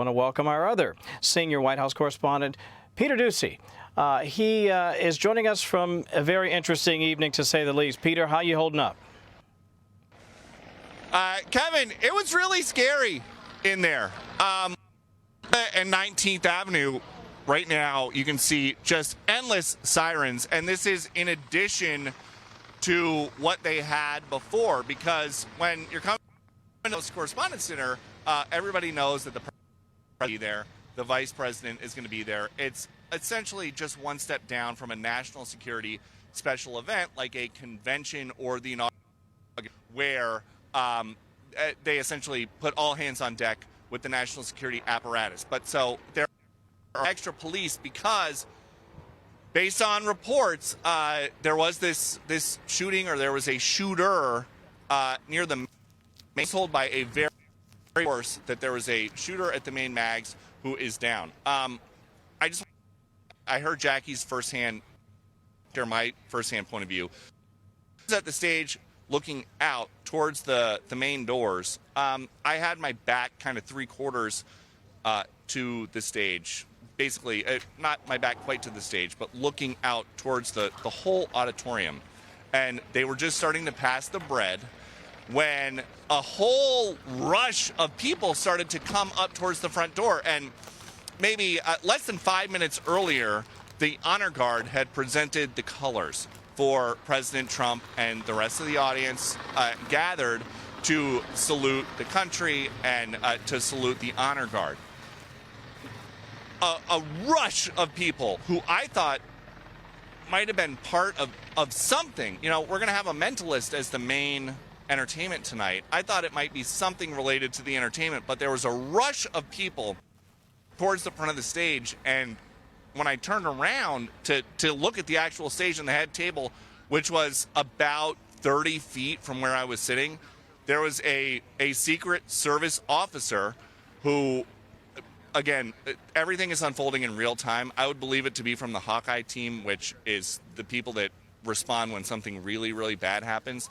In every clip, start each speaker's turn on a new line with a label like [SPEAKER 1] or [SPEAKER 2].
[SPEAKER 1] I want to welcome our other senior White House correspondent, Peter Doocy. He is joining us from a very interesting evening, to say the least. Peter, how you holding up?
[SPEAKER 2] Kevin, it was really scary in there. And 19th Avenue, right now, you can see just endless sirens. And this is in addition to what they had before, because when you're coming to this Correspondents Dinner, everybody knows that the president will be there, the vice president is going to be there. It's essentially just one step down from a national security special event like a convention or the inauguration, where they essentially put all hands on deck with the national security apparatus. But so there are extra police because, based on reports, there was this shooting, or there was a shooter near the main, told by a very source that there was a shooter at the main mags who is down. I heard Jackie's firsthand, or my firsthand point of view. I was at the stage looking out towards the main doors. I had my back kind of 3/4 to the stage. Basically, not my back quite to the stage, but looking out towards the whole auditorium. And they were just starting to pass the bread when a whole rush of people started to come up towards the front door. And maybe less than 5 minutes earlier, the honor guard had presented the colors for President Trump, and the rest of the audience gathered to salute the country and to salute the honor guard. A rush of people who I thought might have been part of something. You know, we're going to have a mentalist as the main entertainment tonight. I thought it might be something related to the entertainment, but there was a rush of people towards the front of the stage, and when I turned around to look at the actual stage and the head table, which was about 30 feet from where I was sitting, there was a Secret Service officer who, again, everything is unfolding in real time. I would believe it to be from the Hawkeye team, which is the people that respond when something really, really bad happens.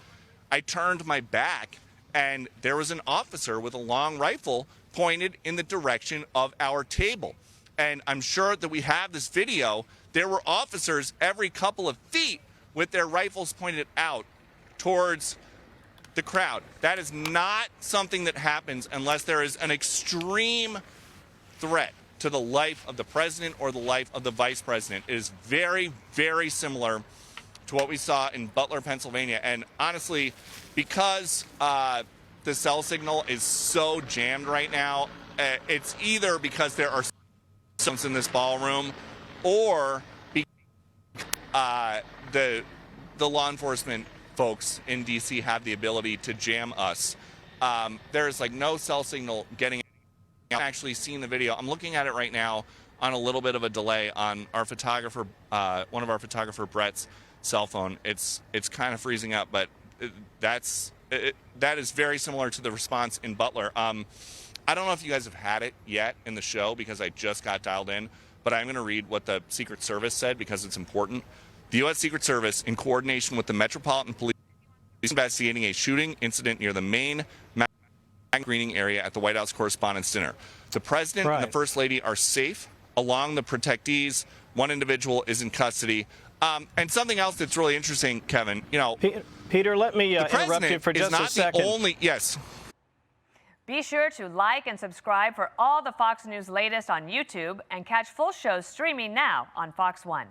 [SPEAKER 2] I turned my back, and there was an officer with a long rifle pointed in the direction of our table. And I'm sure that we have this video. There were officers every couple of feet with their rifles pointed out towards the crowd. That is not something that happens unless there is an extreme threat to the life of the president or the life of the vice president. It is very, very similar to what we saw in Butler, Pennsylvania. And honestly, because the cell signal is so jammed right now, it's either because there are someone in this ballroom, or the law enforcement folks in D.C. have the ability to jam us. There's like no cell signal getting. I'm actually seeing the video. I'm looking at it right now on a little bit of a delay on our photographer, one of our photographer Brett's cell phone. It's kind of freezing up, but that is very similar to the response in Butler. I don't know if you guys have had it yet in the show because I just got dialed in, but I'm going to read what the Secret Service said because it's important. The U.S. Secret Service, in coordination with the Metropolitan Police, is investigating a shooting incident near the main screening area at the White House Correspondents Dinner. The president and the first lady are safe along the protectees. One individual is in custody. And something else that's really interesting, Kevin, you know,
[SPEAKER 1] Peter, let me interrupt you for just a second.
[SPEAKER 2] Yes.
[SPEAKER 3] Be sure to like and subscribe for all the Fox News latest on YouTube, and catch full shows streaming now on Fox One.